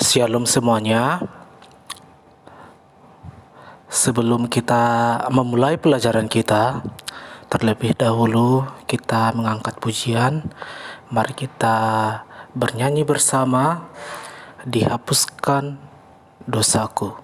Shalom semuanya. Sebelum kita memulai pelajaran kita, terlebih dahulu kita mengangkat pujian. Mari kita bernyanyi bersama, dihapuskan dosaku.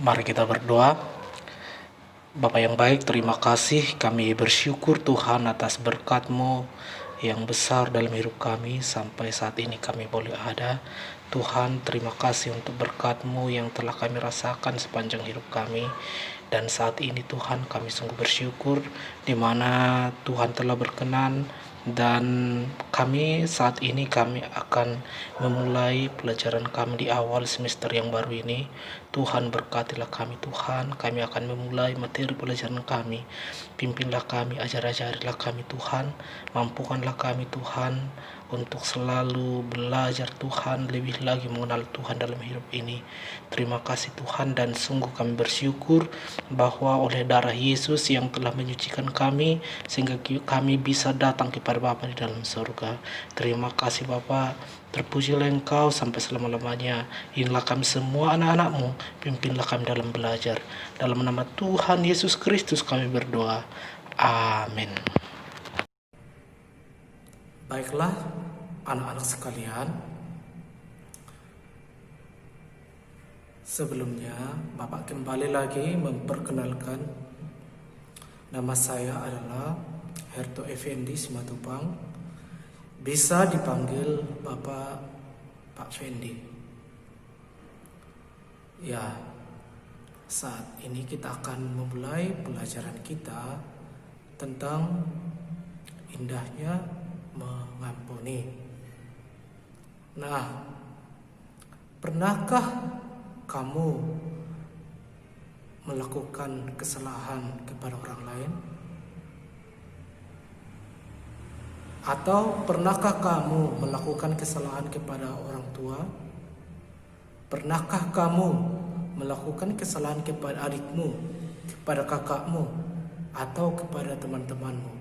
Mari kita berdoa. Bapa yang baik, terima kasih, kami bersyukur Tuhan atas berkat-Mu yang besar dalam hidup kami. Sampai saat ini kami boleh ada. Tuhan, terima kasih untuk berkat-Mu yang telah kami rasakan sepanjang hidup kami. Dan saat ini Tuhan, kami sungguh bersyukur di mana Tuhan telah berkenan. Dan saat ini kami akan memulai pelajaran kami di awal semester yang baru ini. Tuhan, berkatilah kami Tuhan. Kami akan memulai materi pelajaran kami. Pimpinlah kami, ajar-ajarilah kami Tuhan. Mampukanlah kami Tuhan untuk selalu belajar Tuhan, lebih lagi mengenal Tuhan dalam hidup ini. Terima kasih Tuhan, dan sungguh kami bersyukur bahwa oleh darah Yesus yang telah menyucikan kami, sehingga kami bisa datang kepada Bapa di dalam surga. Terima kasih Bapa, terpujilah Engkau sampai selama-lamanya. Inilah kami semua anak-anak-Mu, pimpinlah kami dalam belajar. Dalam nama Tuhan Yesus Kristus kami berdoa. Amin. Baiklah anak-anak sekalian, sebelumnya Bapak kembali lagi memperkenalkan. Nama saya adalah Herto Effendi Simatupang. Bisa dipanggil Bapak Pak Fendi. Ya, saat ini kita akan memulai pelajaran kita tentang indahnya mengampuni. Nah, pernahkah kamu melakukan kesalahan kepada orang lain? Atau pernahkah kamu melakukan kesalahan kepada orang tua? Pernahkah kamu melakukan kesalahan kepada adikmu, kepada kakakmu, atau kepada teman-temanmu,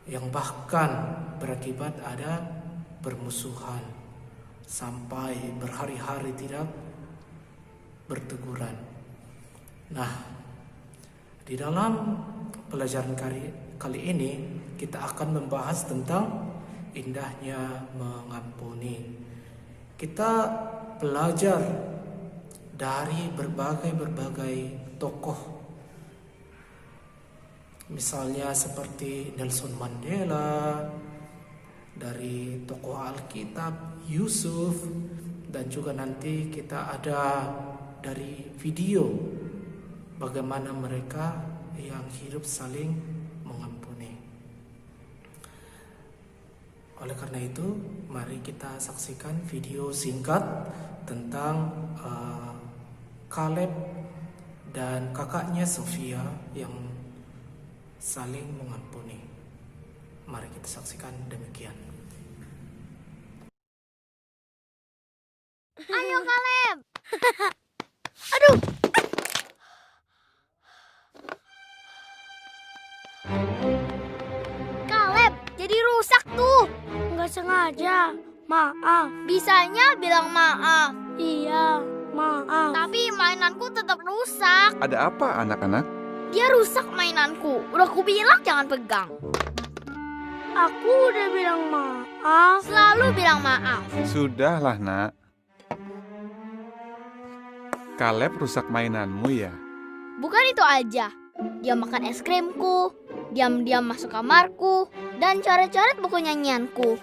yang bahkan berakibat ada permusuhan sampai berhari-hari tidak berteguran? Nah, di dalam pelajaran kali ini kita akan membahas tentang indahnya mengampuni. Kita belajar dari berbagai tokoh, misalnya seperti Nelson Mandela, dari tokoh Alkitab Yusuf, dan juga nanti kita ada dari video bagaimana mereka yang hidup saling mengampuni. Oleh karena itu, mari kita saksikan video singkat tentang Caleb dan kakaknya Sofia yang saling mengampuni. Mari kita saksikan demikian. Ayo Caleb. Aduh. Caleb, jadi rusak tuh. Nggak sengaja, maaf. Bisanya bilang maaf. Iya, maaf. Tapi mainanku tetap rusak. Ada apa anak-anak? Dia rusak mainanku. Udah ku bilang jangan pegang. Aku udah bilang maaf. Selalu bilang maaf. Sudahlah nak. Caleb rusak mainanmu ya? Bukan itu aja. Dia makan es krimku, diam-diam masuk kamarku, dan coret-coret buku nyanyianku.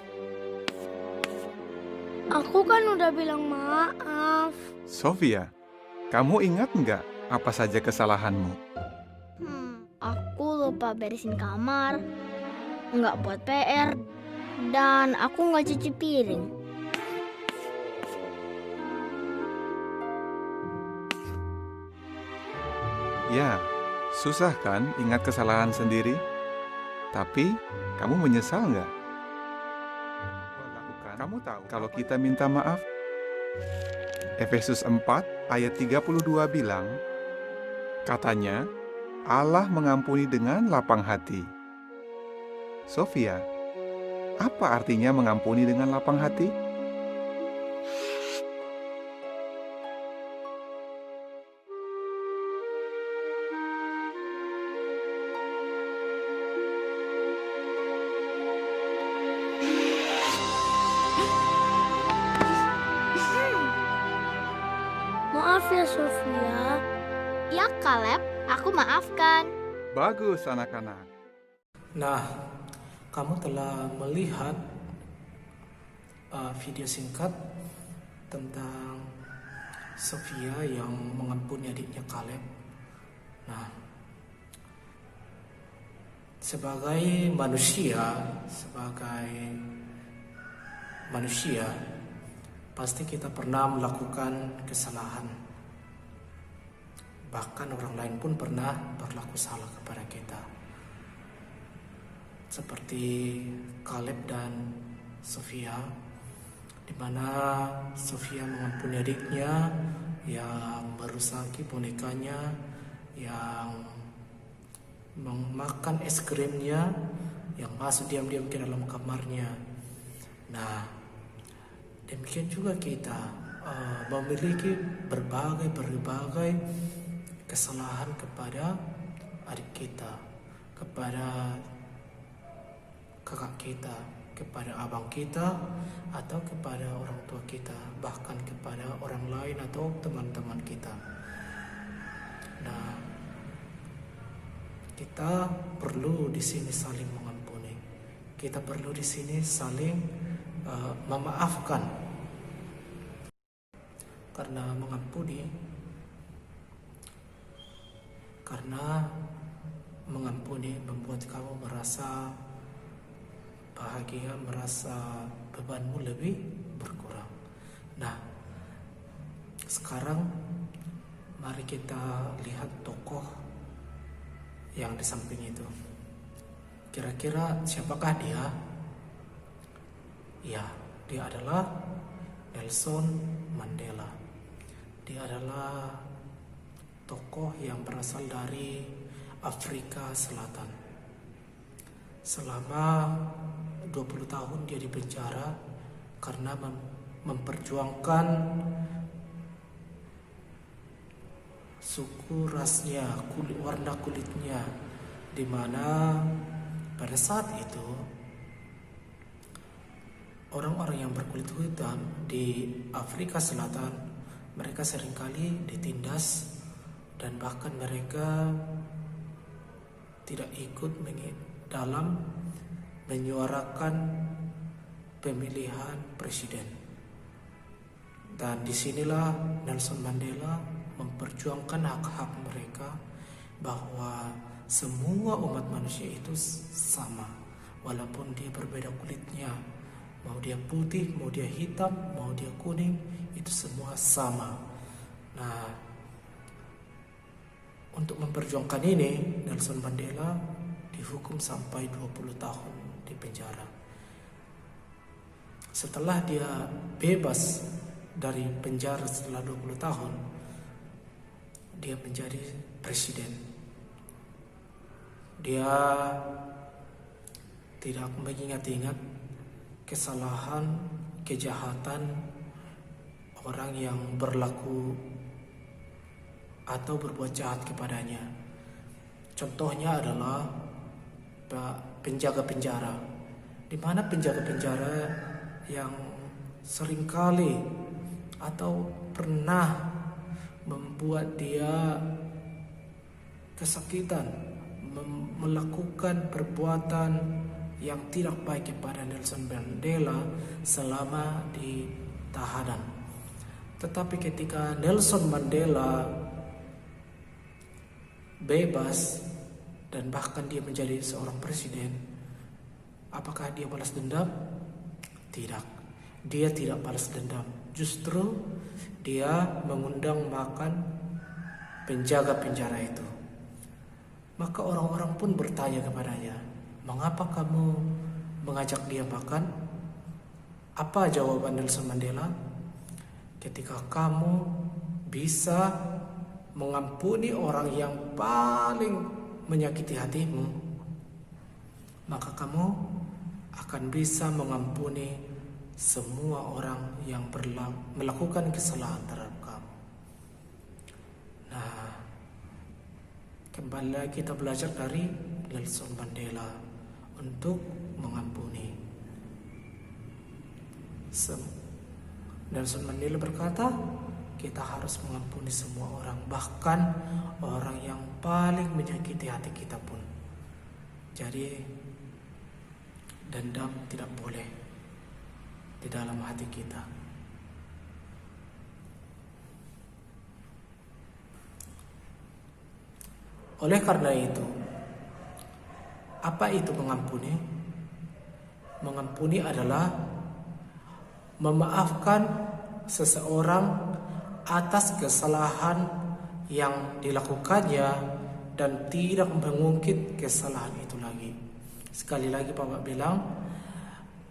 Aku kan udah bilang maaf. Sofia, kamu ingat nggak apa saja kesalahanmu? Aku lupa beresin kamar, nggak buat PR, dan aku nggak cuci piring. Ya, susah kan ingat kesalahan sendiri? Tapi, kamu menyesal nggak? Kamu tahu kalau kita minta maaf? Efesus 4 ayat 32 bilang, katanya, Allah mengampuni dengan lapang hati. Sofia, apa artinya mengampuni dengan lapang hati? Maaf ya, Sofia. Ya Caleb, aku maafkan. Bagus anak-anak. Nah, kamu telah melihat video singkat tentang Sofia yang mengampuni adiknya Caleb. Nah, sebagai manusia, pasti kita pernah melakukan kesalahan. Bahkan orang lain pun pernah berlaku salah kepada kita. Seperti Caleb dan Sofia, di mana Sofia mengampuni adiknya yang merusaki bonekanya, yang memakan es krimnya, yang masuk diam-diam ke dalam kamarnya. Nah, demikian juga kita memiliki berbagai kesalahan kepada adik kita, kepada kakak kita, kepada abang kita, atau kepada orang tua kita, bahkan kepada orang lain atau teman-teman kita. Nah, kita perlu di sini saling mengampuni. kita perlu di sini saling memaafkan. Karena mengampuni membuat kamu merasa bahagia, merasa bebanmu lebih berkurang. Nah, sekarang mari kita lihat tokoh yang di samping itu. Kira-kira siapakah dia? Ya, dia adalah Nelson Mandela. Dia adalah tokoh yang berasal dari Afrika Selatan. Selama 20 tahun dia dipenjara karena memperjuangkan suku rasnya, warna kulitnya, di mana pada saat itu orang-orang yang berkulit hitam di Afrika Selatan mereka seringkali ditindas dan bahkan mereka tidak ikut dalam menyuarakan pemilihan presiden. Dan disinilah Nelson Mandela memperjuangkan hak-hak mereka, bahwa semua umat manusia itu sama, walaupun dia berbeda kulitnya, mau dia putih, mau dia hitam, mau dia kuning, itu semua sama. Nah, untuk memperjuangkan ini, Nelson Mandela dihukum sampai 20 tahun di penjara. Setelah dia bebas dari penjara setelah 20 tahun, dia menjadi presiden. Dia tidak mengingat-ingat kesalahan, kejahatan orang yang berlaku atau berbuat jahat kepadanya. Contohnya adalah penjaga penjara, di mana penjaga penjara yang seringkali atau pernah membuat dia kesakitan, melakukan perbuatan yang tidak baik kepada Nelson Mandela selama di tahanan. Tetapi ketika Nelson Mandela bebas dan bahkan dia menjadi seorang presiden, apakah dia balas dendam? Tidak, dia tidak balas dendam. Justru dia mengundang makan penjaga penjara itu. Maka orang-orang pun bertanya kepadanya, mengapa kamu mengajak dia makan? Apa jawaban Nelson Mandela? Ketika kamu bisa mengampuni orang yang paling menyakiti hatimu, maka kamu akan bisa mengampuni semua orang yang melakukan kesalahan terhadap kamu. Nah, kembali lagi kita belajar dari Nelson Mandela untuk mengampuni. Nelson Mandela berkata, kita harus mengampuni semua orang, bahkan orang yang paling menyakiti hati kita pun. Jadi dendam tidak boleh di dalam hati kita. Oleh karena itu, apa itu mengampuni? Mengampuni adalah memaafkan seseorang atas kesalahan yang dilakukannya dan tidak mengungkit kesalahan itu lagi. Sekali lagi Bapak bilang,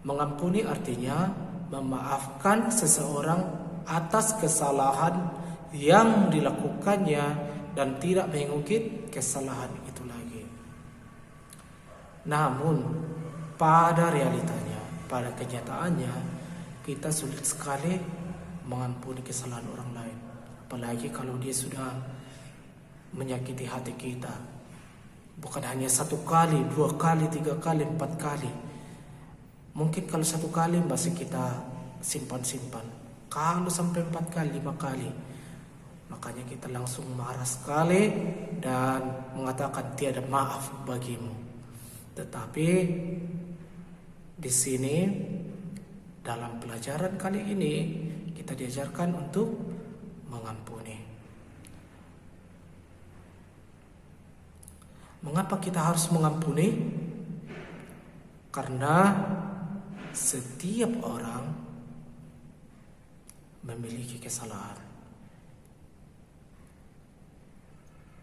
mengampuni artinya memaafkan seseorang atas kesalahan yang dilakukannya dan tidak mengungkit kesalahan itu lagi. Namun pada realitanya, pada kenyataannya, kita sulit sekali mengampuni kesalahan orang lain. Apalagi kalau dia sudah menyakiti hati kita. Bukan hanya 1 kali, 2 kali, 3 kali, 4 kali. Mungkin kalau 1 kali masih kita simpan-simpan. Kalau sampai 4 kali, 5 kali, makanya kita langsung marah sekali dan mengatakan tiada maaf bagimu. Tetapi di sini dalam pelajaran kali ini kita diajarkan untuk mengampuni. Mengapa kita harus mengampuni? Karena setiap orang memiliki kesalahan.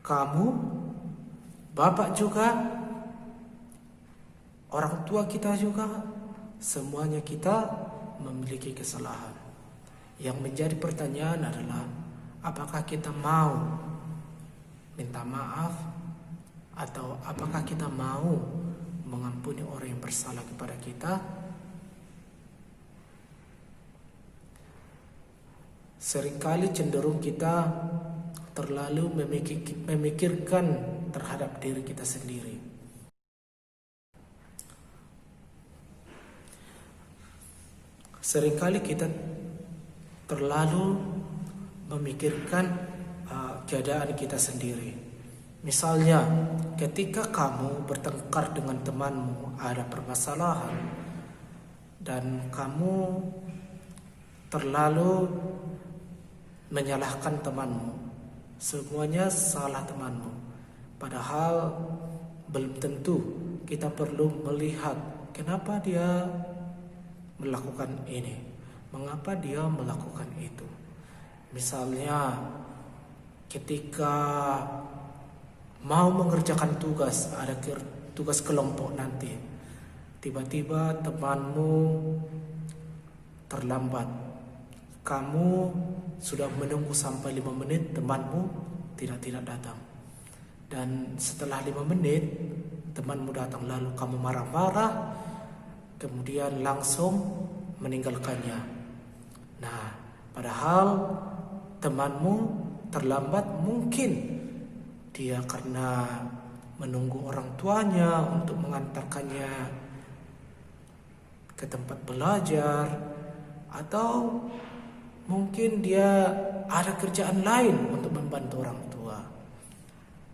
Kamu, bapak juga, orang tua kita juga, semuanya kita memiliki kesalahan. Yang menjadi pertanyaan adalah, apakah kita mau minta maaf atau apakah kita mau mengampuni orang yang bersalah kepada kita? Seringkali cenderung kita terlalu memikirkan terhadap diri kita sendiri. Seringkali kita terlalu memikirkan keadaan kita sendiri. Misalnya, ketika kamu bertengkar dengan temanmu, ada permasalahan, dan kamu terlalu menyalahkan temanmu, semuanya salah temanmu. Padahal belum tentu. Kita perlu melihat kenapa dia melakukan ini, mengapa dia melakukan itu. Misalnya ketika mau mengerjakan tugas, ada tugas kelompok nanti, tiba-tiba temanmu terlambat. Kamu sudah menunggu sampai 5 menit, temanmu tidak datang. Dan setelah 5 menit, temanmu datang, lalu kamu marah-marah, kemudian langsung meninggalkannya. Nah, padahal temanmu terlambat, mungkin dia karena menunggu orang tuanya untuk mengantarkannya ke tempat belajar, atau mungkin dia ada kerjaan lain untuk membantu orang tua.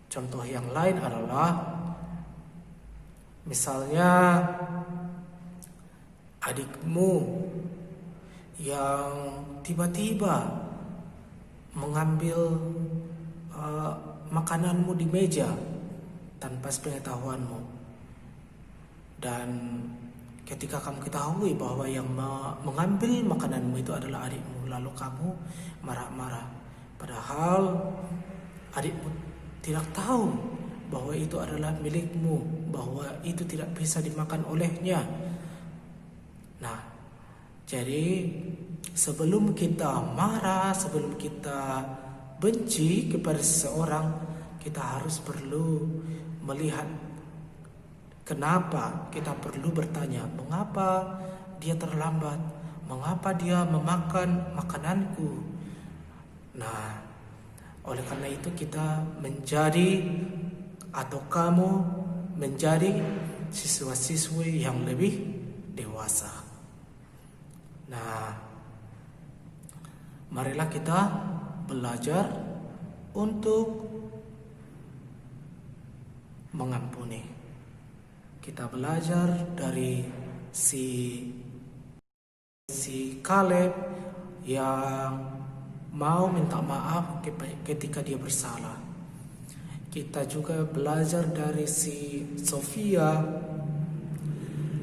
Contoh yang lain adalah misalnya adikmu yang tiba-tiba mengambil makananmu di meja tanpa sepengetahuanmu, dan ketika kamu ketahui bahwa yang mengambil makananmu itu adalah adikmu, lalu kamu marah-marah. Padahal adikmu tidak tahu bahwa itu adalah milikmu, bahwa itu tidak bisa dimakan olehnya. Nah, jadi sebelum kita marah, sebelum kita benci kepada seseorang, kita harus perlu melihat kenapa. Kita perlu bertanya, mengapa dia terlambat? Mengapa dia memakan makananku? Nah, oleh karena itu kita menjadi, atau kamu menjadi siswa-siswi yang lebih dewasa. Nah, marilah kita belajar untuk mengampuni. Kita belajar dari si Kaleb yang mau minta maaf ketika dia bersalah. Kita juga belajar dari si Sofia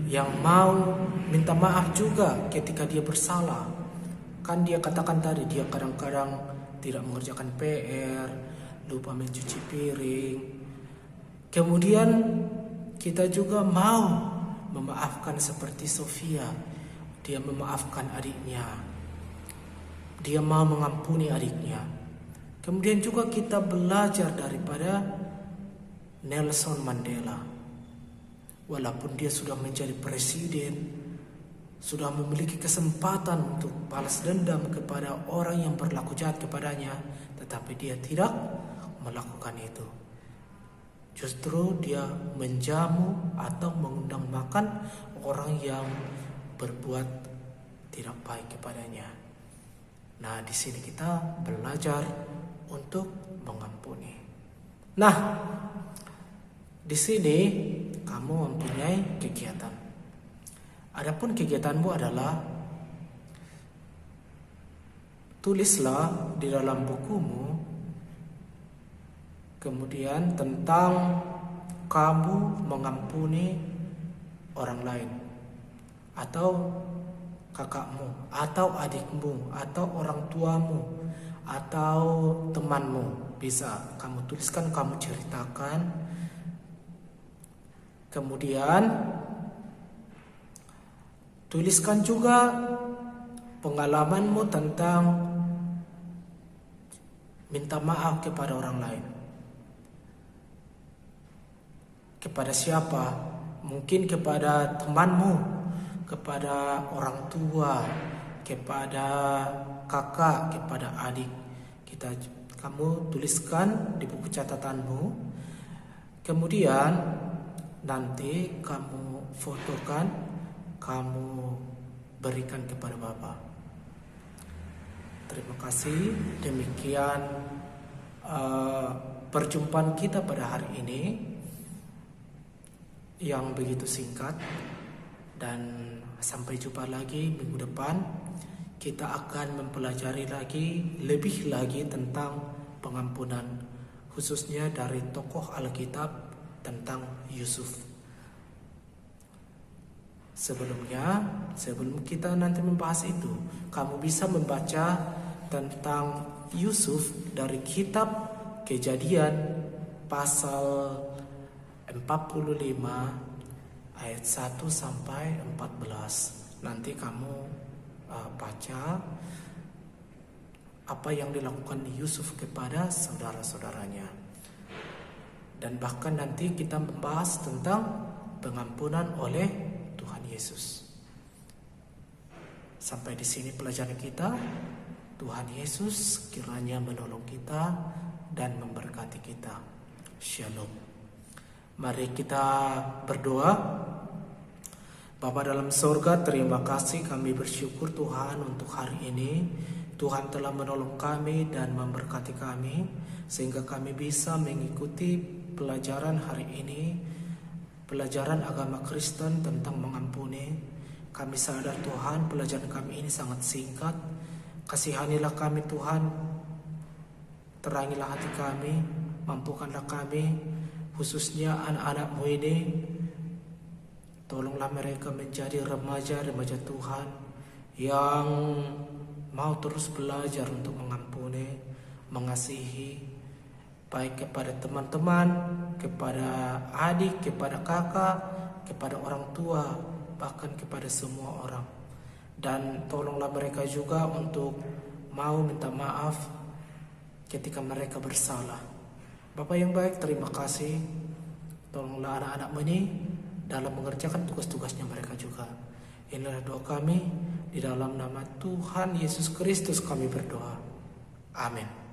yang mau minta maaf juga ketika dia bersalah. Kan dia katakan tadi, dia kadang-kadang tidak mengerjakan PR, lupa mencuci piring. Kemudian kita juga mau memaafkan seperti Sofia. Dia memaafkan adiknya. Dia mau mengampuni adiknya. Kemudian juga kita belajar daripada Nelson Mandela. Walaupun dia sudah menjadi presiden, sudah memiliki kesempatan untuk balas dendam kepada orang yang berlaku jahat kepadanya, tetapi dia tidak melakukan itu. Justru dia menjamu atau mengundang makan orang yang berbuat tidak baik kepadanya. Nah, di sini kita belajar untuk mengampuni. Nah, di sini kamu mempunyai kegiatan. Adapun kegiatanmu adalah tulislah di dalam bukumu kemudian tentang kamu mengampuni orang lain, atau kakakmu, atau adikmu, atau orang tuamu, atau temanmu. Bisa kamu tuliskan, kamu ceritakan. Kemudian tuliskan juga pengalamanmu tentang minta maaf kepada orang lain. Kepada siapa? Mungkin kepada temanmu, kepada orang tua, kepada kakak, kepada adik. Kamu tuliskan di buku catatanmu. Kemudian nanti kamu fotokan, kamu berikan kepada Bapak. Terima kasih. Demikian perjumpaan kita pada hari ini yang begitu singkat, dan sampai jumpa lagi minggu depan. Kita akan mempelajari lebih lagi tentang pengampunan, khususnya dari tokoh Alkitab tentang Yusuf. Sebelum kita nanti membahas itu, kamu bisa membaca tentang Yusuf dari kitab Kejadian pasal 45 ayat 1 sampai 14. Nanti kamu baca apa yang dilakukan Yusuf kepada saudara-saudaranya. Dan bahkan nanti kita membahas tentang pengampunan oleh Tuhan Yesus. Sampai di sini pelajaran kita. Tuhan Yesus kiranya menolong kita dan memberkati kita. Shalom. Mari kita berdoa. Bapa dalam sorga, terima kasih, kami bersyukur Tuhan untuk hari ini. Tuhan telah menolong kami dan memberkati kami, sehingga kami bisa mengikuti pelajaran hari ini, pelajaran agama Kristen tentang mengampuni. Kami sadar Tuhan, pelajaran kami ini sangat singkat. Kasihanilah kami Tuhan, terangilah hati kami, mampukanlah kami, khususnya anak-anak-Mu ini. Tolonglah mereka menjadi remaja-remaja Tuhan yang mau terus belajar untuk mengampuni, mengasihi, baik kepada teman-teman, kepada adik, kepada kakak, kepada orang tua, bahkan kepada semua orang. Dan tolonglah mereka juga untuk mau minta maaf ketika mereka bersalah. Bapa yang baik, terima kasih. Tolonglah anak-anak ini dalam mengerjakan tugas-tugasnya mereka juga. Inilah doa kami, di dalam nama Tuhan Yesus Kristus kami berdoa. Amin.